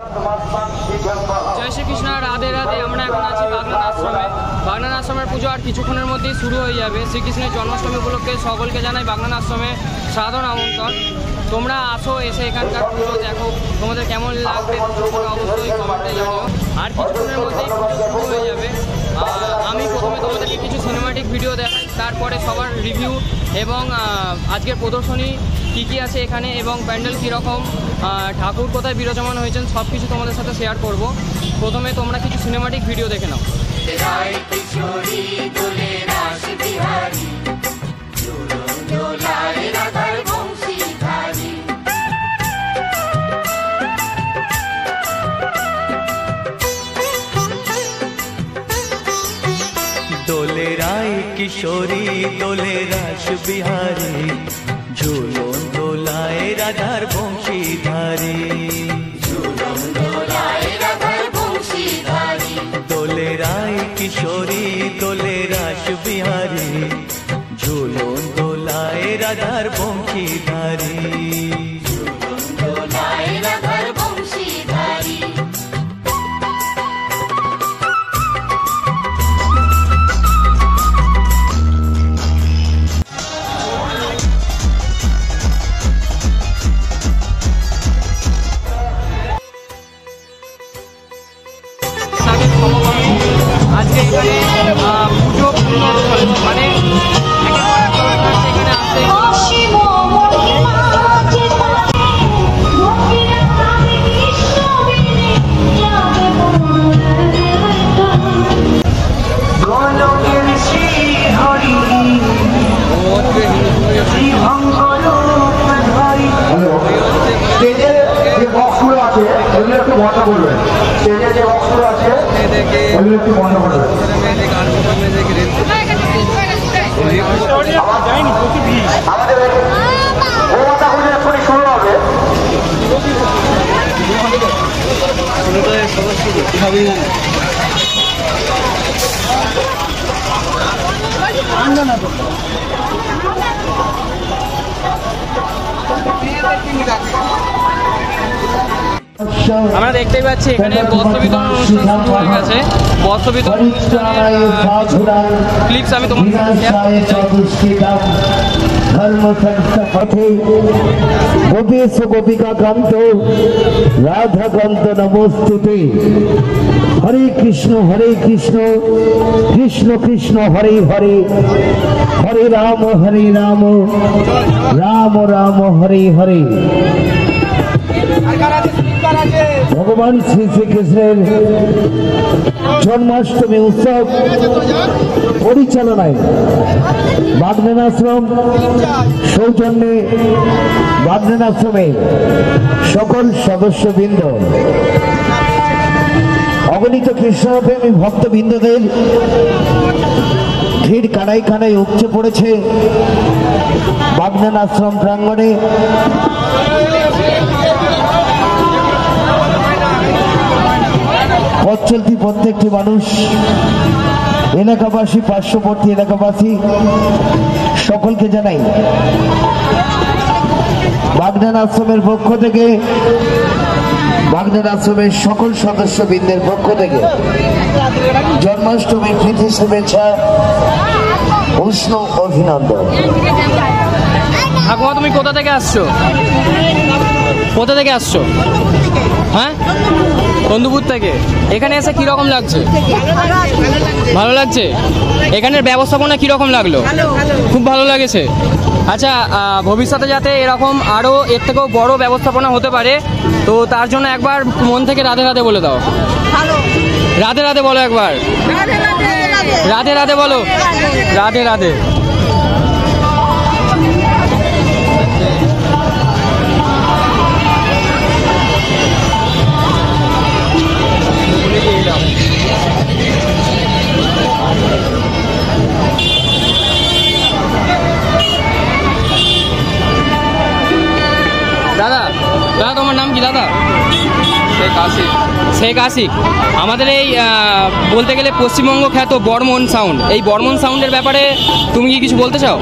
জয় শ্রীকৃষ্ণ, রাধে রাধে। আমরা এখন আছি বাগনান আশ্রমে। বাগনান আশ্রমের পুজো আর কিছুক্ষণের মধ্যেই শুরু হয়ে যাবে। শ্রীকৃষ্ণের জন্মাষ্টমী উপলক্ষে সকলকে জানাই বাগনান আশ্রমে সাধারণ আমন্ত্রণ। তোমরা আসো, এসে এখানকার পুজো দেখো, তোমাদের কেমন লাগবে অবশ্যই কমেন্টে জানিও। আর কিছুক্ষণের মধ্যেই পুজো শুরু হয়ে যাবে। আমি প্রথমে তোমাদেরকে কিছু সিনেমাটিক ভিডিও দেখাই, তারপরে সবার রিভিউ এবং আজকের প্রদর্শনী কী কী আছে এখানে এবং প্যান্ডেল কীরকম, ঠাকুর কোথায় বিরাজমান হয়েছেন সব কিছু তোমাদের সাথে শেয়ার করব। প্রথমে তোমরা কিছু সিনেমাটিক ভিডিও দেখে নাও। দোলে রায় কিশোরী দোলে রাস বিহারী, ঝুলন দোলায় রাধার বংশীধারী। দোলে রায় কিশোরী দোলে রাস বিহারী, ঝুলন দোলায় রাধার বংশীধারী। আজকে এখানে পুজো মানে এখানে আসতে একটু বন্ধ করবেন, স্টেজে যে বক্সগুলো আছে ওগুলো একটু বন্ধ করবেন। আমাদের গোমাতা পুজো এক্ষুনি শুরু হবে। আমরা দেখতেই পাচ্ছি এখানে বস্ত্র বিতরণ অনুষ্ঠান শুরু হয়ে গেছে। বস্ত্র বিতরণ ক্লিপস আমি তোমার গোপীশ গোপিকা কান্ত রাধা কান্ত নমস্তুতে। হরে কৃষ্ণ কৃষ্ণ কৃষ্ণ হরে হরে, হরে রাম রাম রাম হরে হরে। ভগবান শ্রী শ্রীকৃষ্ণের জন্মাষ্টমী উৎসব পরিচালনায় বাগনান আশ্রম সৌজন্যে বাগনান আশ্রমের সকল সদস্যবৃন্দ, অগণিত কৃষ্ণপ্রেমী ভক্তবৃন্দদের ভিড় কানায় কানায় উপচে পড়েছে বাগনান আশ্রম প্রাঙ্গণে। পথ চলতি প্রত্যেকটি মানুষ, এলাকাবাসী, পার্শ্ববর্তী এলাকাবাসী সকলকে জানাই বাগনান আশ্রমের পক্ষ থেকে, বাগনান আশ্রমের সকল সদস্যবৃন্দের পক্ষ থেকে জন্মাষ্টমীর প্রীতি শুভেচ্ছা, উষ্ণ অভিনন্দন। ঠাকুমা, তুমি কোথা থেকে আসছো? কোথা থেকে আসছো? হ্যাঁ, বন্ধুপুর থেকে। এখানে এসে কিরকম লাগছে? ভালো লাগছে। এখানের ব্যবস্থাপনা কিরকম লাগলো? খুব ভালো লাগেছে। আচ্ছা, ভবিষ্যতে যাতে এরকম আরও এর থেকেও বড় ব্যবস্থাপনা হতে পারে, তো তার জন্য একবার মন থেকে রাধে রাধে বলে দাও। রাধে রাধে বলো একবার। রাধে রাধে বলো। রাধে রাধে। দাদা, দাদা তোমার নাম কি দাদা? শেখ আশিক। আমাদের এই বলতে গেলে পশ্চিমবঙ্গ খ্যাত বর্মন সাউন্ড, এই বর্মন সাউন্ডের ব্যাপারে তুমি কি কিছু বলতে চাও?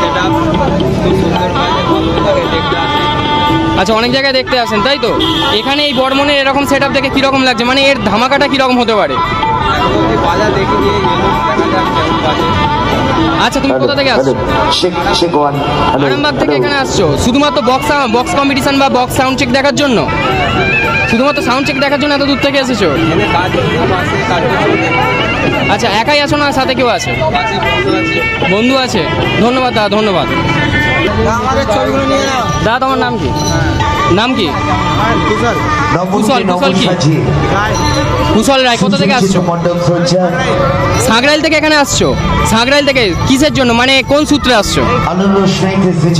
সেটা খুব সুন্দর, ভালো লাগে দেখতে। আচ্ছা, অনেক জায়গায় দেখতে আসেন তাই তো? এখানে এই বর্মনের এরকম সেট আপ দেখে কীরকম লাগছে, মানে এর ধামাকাটা কীরকম হতে পারে? আচ্ছা, তুমি কোথা থেকে আসছো? আরামবাগ থেকে এখানে আসছো শুধুমাত্র বক্স কম্পিটিশন বা বক্স সাউন্ড চেক দেখার জন্য? শুধুমাত্র সাউন্ড চেক দেখার জন্য এত দূর থেকে এসেছো? আচ্ছা, একাই আছো না সাথে কেউ আছে? বন্ধু আছে। ধন্যবাদ দাদা, ধন্যবাদ। দাদা, তোমার নাম কি? নাম কি? কুশল রায়। কোথা থেকে আসছো? সাঁকরাইল থেকে এখানে আসছো? সাঁকরাইল থেকে কিসের জন্য, মানে কোন সূত্রে আসছো?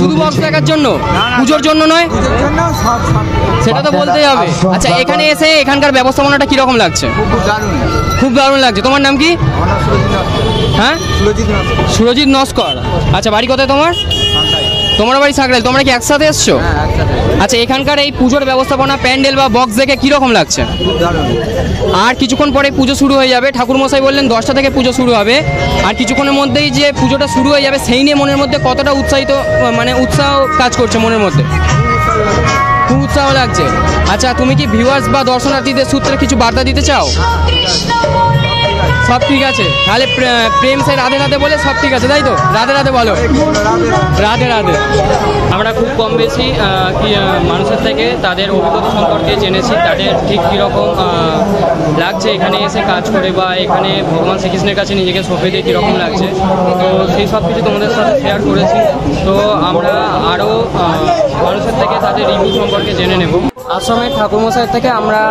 শুধু বক্স দেখার জন্য, পুজোর জন্য নয়? সেটা তো বলতেই হবে। আচ্ছা, এখানে এসে এখানকার ব্যবস্থাপনাটা কিরকম লাগছে? খুব দারুণ লাগছে। তোমার নাম কি? হ্যাঁ, সুরজিৎ নস্কর। আচ্ছা, বাড়ি কোথায় তোমার? তোমার বাড়ি সাঁকরাইল। তোমরা কি একসাথে এসছো? আচ্ছা, এখানকার এই পুজোর ব্যবস্থাপনা, প্যান্ডেল বা বক্স দেখে কীরকম লাগছে? আর কিছুক্ষণ পরে পুজো শুরু হয়ে যাবে। ঠাকুরমশাই বললেন 10টা থেকে পুজো শুরু হবে, আর কিছুক্ষণের মধ্যেই যে পুজোটা শুরু হয়ে যাবে, সেই নিয়ে মনের মধ্যে কতটা উৎসাহ কাজ করছে মনের মধ্যে? খুব উৎসাহ লাগছে। আচ্ছা, তুমি কি ভিউয়ার্স বা দর্শনার্থীদের সূত্রে কিছু বার্তা দিতে চাও? সব ঠিক আছে, তাহলে প্রেম সে রাধে রাধে বলে সব ঠিক আছে তাই তো? রাধে রাধে বলো। রাধে রাধে। আমরা খুব কম বেশি মানুষের থেকে তাদের অভিজ্ঞতা সম্পর্কে জেনেছি, তাদের ঠিক কীরকম লাগছে এখানে এসে কাজ করে, বা এখানে ভগবান শ্রীকৃষ্ণের কাছে নিজেকে সঁপে দিয়ে কীরকম লাগছে। তো সেই সব কিছু তোমাদের সাথে শেয়ার করেছি। তো আমরা আরও মানুষের থেকে তাদের রিভিউ সম্পর্কে জেনে নেব। আশ্রমের ঠাকুরমশাইয়ের থেকে আমরা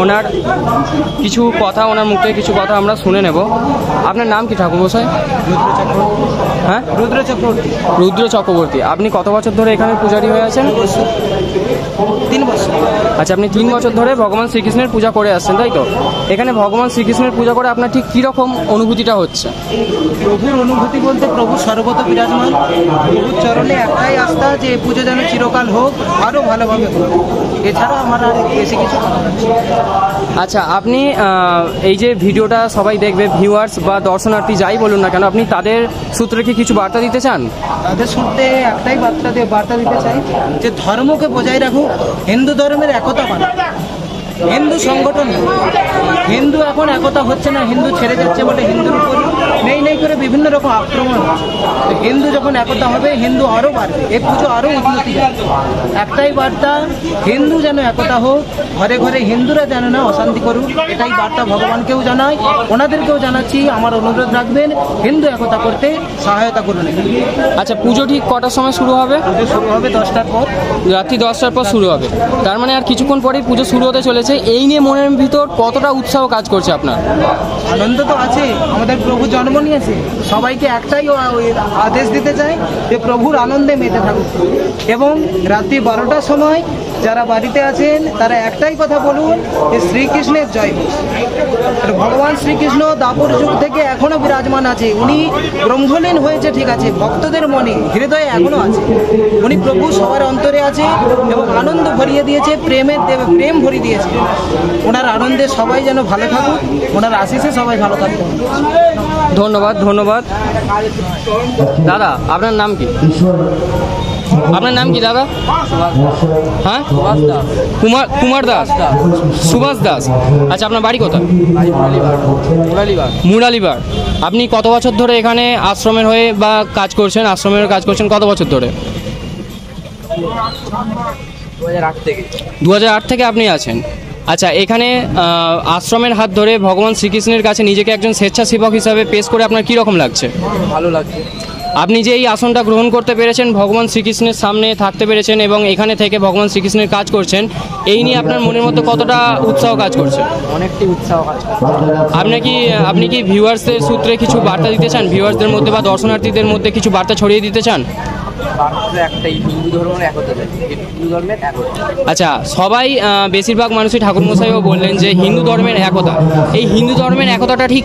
ওনার কিছু কথা, ওনার মুখ থেকে কিছু কথা আমরা শুনে নেব। আপনার নাম কি ঠাকুরমশাই? হ্যাঁ, রুদ্র চক্রবর্তী। আপনি কত বছর ধরে এখানে পূজারী হয়ে আছেন? 3 বছর। আচ্ছা, আপনি 3 বছর ধরে ভগবান শ্রীকৃষ্ণের পূজা করে আসছেন তাই তো? এখানে ভগবান শ্রীকৃষ্ণের পূজা করে আপনার ঠিক কীরকম অনুভূতিটা হচ্ছে? প্রভুর অনুভূতি বলতে প্রভু সর্বত বিরাজমান। প্রভুর চরণে একটাই আস্থা যে পুজো যেন চিরকাল হোক, আরও ভালোভাবে হোক। এছাড়া আমার আর বেশি কিছু কথা হচ্ছে। আচ্ছা, আপনি এই যে ভিডিওটা সবাই দেখবে, ভিউয়ার্স বা দর্শনার্থী যাই বলুন না কেন, আপনি তাদের সূত্রে কি কিছু বার্তা দিতে চান? তাদের সূত্রে একটাই বার্তা দিতে চাই যে ধর্মকে বজায় রাখুক, হিন্দু ধর্মের একতা বানাক। হিন্দু সংগঠন, হিন্দু এখন একতা হচ্ছে না, হিন্দু ছেড়ে যাচ্ছে বলে হিন্দুর উপর নেই করে বিভিন্ন রকম আক্রমণ হচ্ছে। হিন্দু যখন একতা হবে, হিন্দু আরও বাড়বে, এই পুজো আরও উন্নতি হবে। একটাই বার্তা, হিন্দু যেন একতা হোক, ঘরে ঘরে হিন্দুরা যেন না অশান্তি করুক, এটাই বার্তা ভগবানকেও জানাই, ওনাদেরকেও জানাচ্ছি। আমার অনুরোধ রাখবেন, হিন্দু একতা করতে সহায়তা করুন। আচ্ছা, পুজো ঠিক কটার সময় শুরু হবে? পুজো শুরু হবে 10টার পর, রাত্রি 10টার পর শুরু হবে। তার মানে আর কিছুক্ষণ পরেই পুজো শুরু হতে চলেছে। এই নিয়ে মনের ভিতর কতটা উৎসাহ কাজ করছে আপনার? আনন্দ তো আছে, আমাদের প্রভু জন্ম নিয়েছে। সবাইকে একটাই আদেশ দিতে চাই যে প্রভুর আনন্দে মেতে থাকুক, এবং রাত্রি 12টার সময় যারা বাড়িতে আছেন তারা একটাই কথা বলুন যে শ্রীকৃষ্ণের জয় হোক। ভগবান শ্রীকৃষ্ণ দাপর যুগ থেকে এখনো বিরাজমান আছে। উনি ব্রহ্মলীন হয়েছে ঠিক আছে, ভক্তদের মনে হৃদয়ে এখনো আছে। উনি প্রভু সবার অন্তরে আছে এবং আনন্দ ভরিয়ে দিয়েছে, প্রেম ভরিয়ে দিয়েছে। ওনার আনন্দে সবাই যেন ভালো থাকুক, ওনার আশিসে সবাই ভালো থাকতে। ধন্যবাদ, ধন্যবাদ। দাদা, আপনার নাম কি? আপনার নাম কি দাদা? হ্যাঁ, কুমার দাস, সুভাষ দাস। আচ্ছা, আপনার বাড়ি কোথায়? মুরালিবার। আপনি কত বছর ধরে এখানে আশ্রমের হয়ে বা কাজ করছেন, আশ্রমের কাজ করছেন কত বছর ধরে? 2008 থেকে আপনি আছেন। আচ্ছা, এখানে আশ্রমের হাত ধরে ভগবান শ্রীকৃষ্ণের কাছে নিজেকে একজন স্বেচ্ছাসেবক হিসাবে পেশ করে আপনার কীরকম লাগছে? ভালো লাগছে। আপনি যে এই আসনটা গ্রহণ করতে পেরেছেন, ভগবান শ্রীকৃষ্ণের সামনে থাকতে পেরেছেন এবং এখানে থেকে ভগবান শ্রীকৃষ্ণের কাজ করছেন, এই নিয়ে আপনার মনের মধ্যে কতটা উৎসাহ কাজ করছে? অনেকটাই উৎসাহ কাজ করছে। আপনি কি ভিউয়ার্সদের সূত্রে কিছু বার্তা দিতে চান? ভিউয়ার্সদের মধ্যে বা দর্শনার্থীদের মধ্যে কিছু বার্তা ছড়িয়ে দিতে চান? একটাই, হিন্দু ধর্মের একতা চাই, হিন্দু ধর্মের একতা। আচ্ছা, সবাই বেশিরভাগ মানুষই ঠাকুরমশাইও বললেন যে হিন্দু ধর্মের একতা। এই হিন্দু ধর্মের একতাটা ঠিক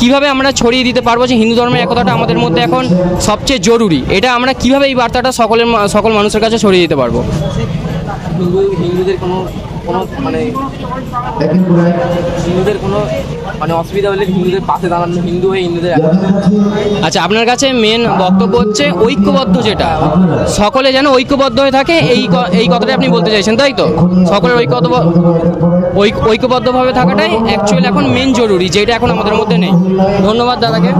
কিভাবে আমরা ছড়িয়ে দিতে পারবো যে হিন্দু ধর্মের একতাটা আমাদের মধ্যে এখন সবচেয়ে জরুরি? এটা আমরা কিভাবে এই বার্তাটা সকল মানুষের কাছে ছড়িয়ে দিতে পারবো? হিন্দুদের কোনো কোনো মানে হিন্দুদের কোনো মানে অসুবিধা হলে হিন্দুদের পাশে দাঁড়ানো, হিন্দু হয়ে হিন্দুদের। আচ্ছা, আপনার কাছে মেন বক্তব্য হচ্ছে ঐক্যবদ্ধ, যেটা সকলে যেন ঐক্যবদ্ধ হয়ে থাকে, এই কথাটা আপনি বলতে চাইছেন, তাই তো? সকলের ঐক্যবদ্ধভাবে থাকাটাই অ্যাকচুয়ালি এখন মেন জরুরি, যেটা এখন আমাদের মধ্যে নেই। ধন্যবাদ দাদাকে।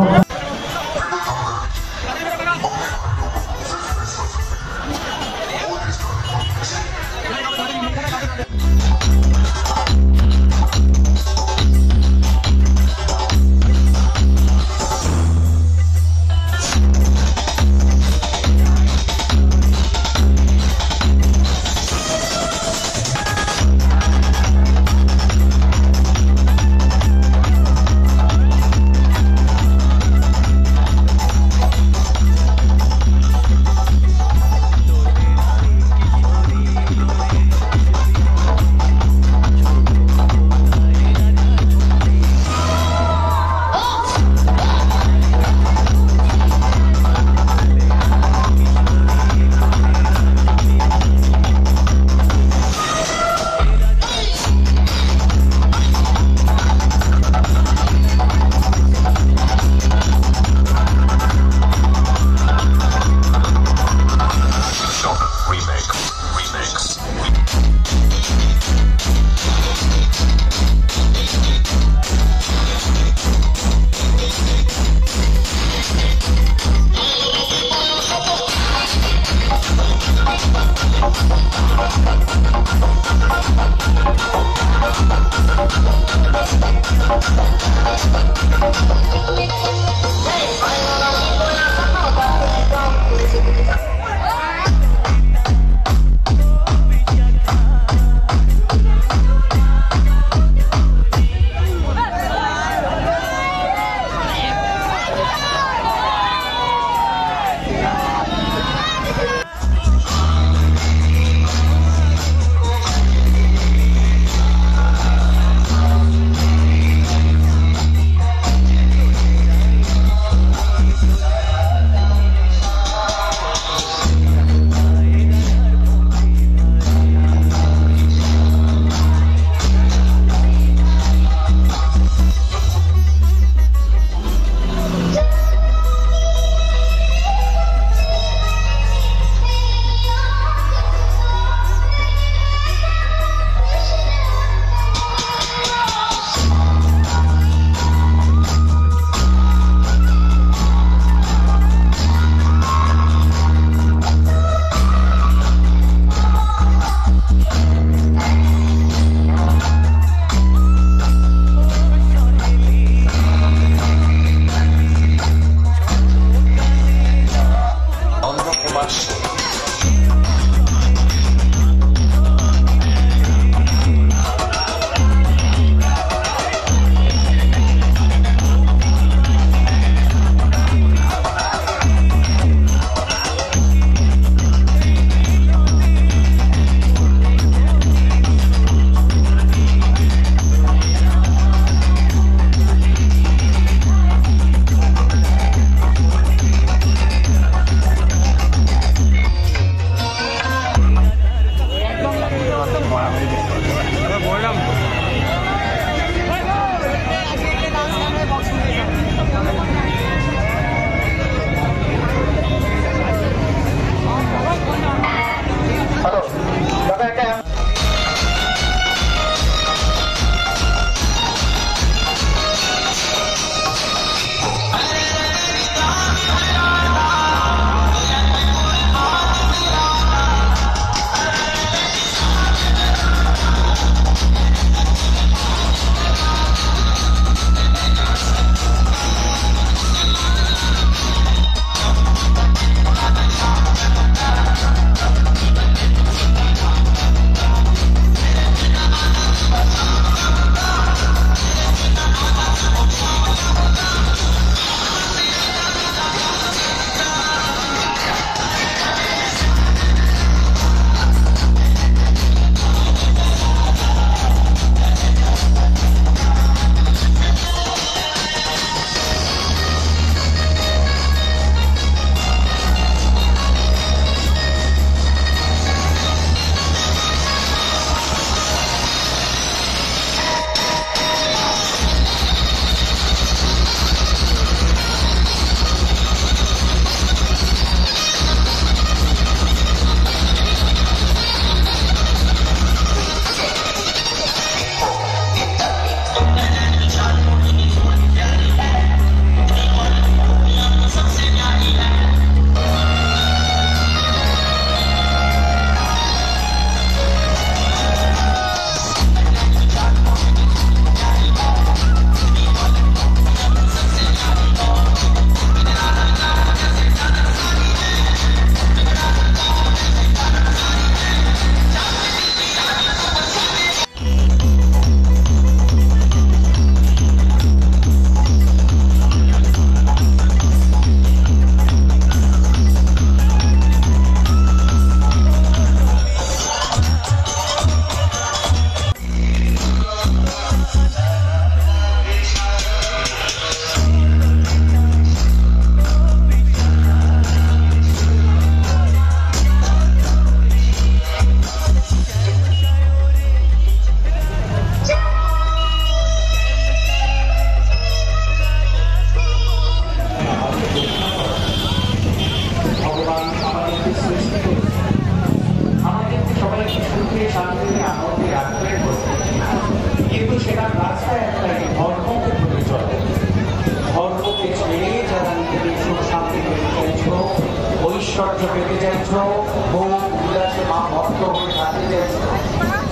হয়ে থাকলে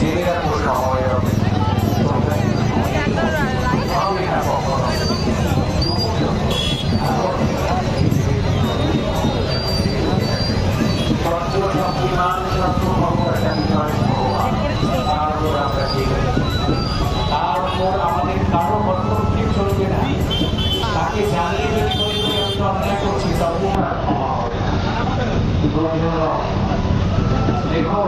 জেনে রাখবো সময় হবে না কখনো তারপর আমাদের কারো হস্তক্ষেপ চলবে না তাকে জানিয়ে যদি আমি অন্যায় করছি তখন আর ক্ষমা হবে দেখো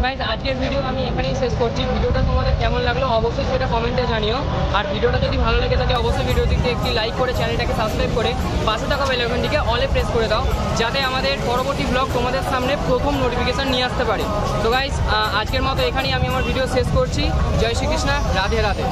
গাইস আজকের ভিডিও আমি এখানেই শেষ করছি। ভিডিওটা তোমাদের কেমন লাগলো অবশ্যই সেটা কমেন্টে জানিও। আর ভিডিওটা যদি ভালো লেগে থাকে অবশ্যই ভিডিওটিতে একটি লাইক করে চ্যানেলটাকে সাবস্ক্রাইব করে পাশে থাকা বেল আইকনটিকে অলে প্রেস করে দাও, যাতে আমাদের পরবর্তী ব্লগ তোমাদের সামনে প্রথম নোটিফিকেশন নিয়ে আসতে পারে। তো গাইস আজকের মতো এখানেই আমি আমার ভিডিও শেষ করছি। জয় শ্রীকৃষ্ণ, রাধে রাধে।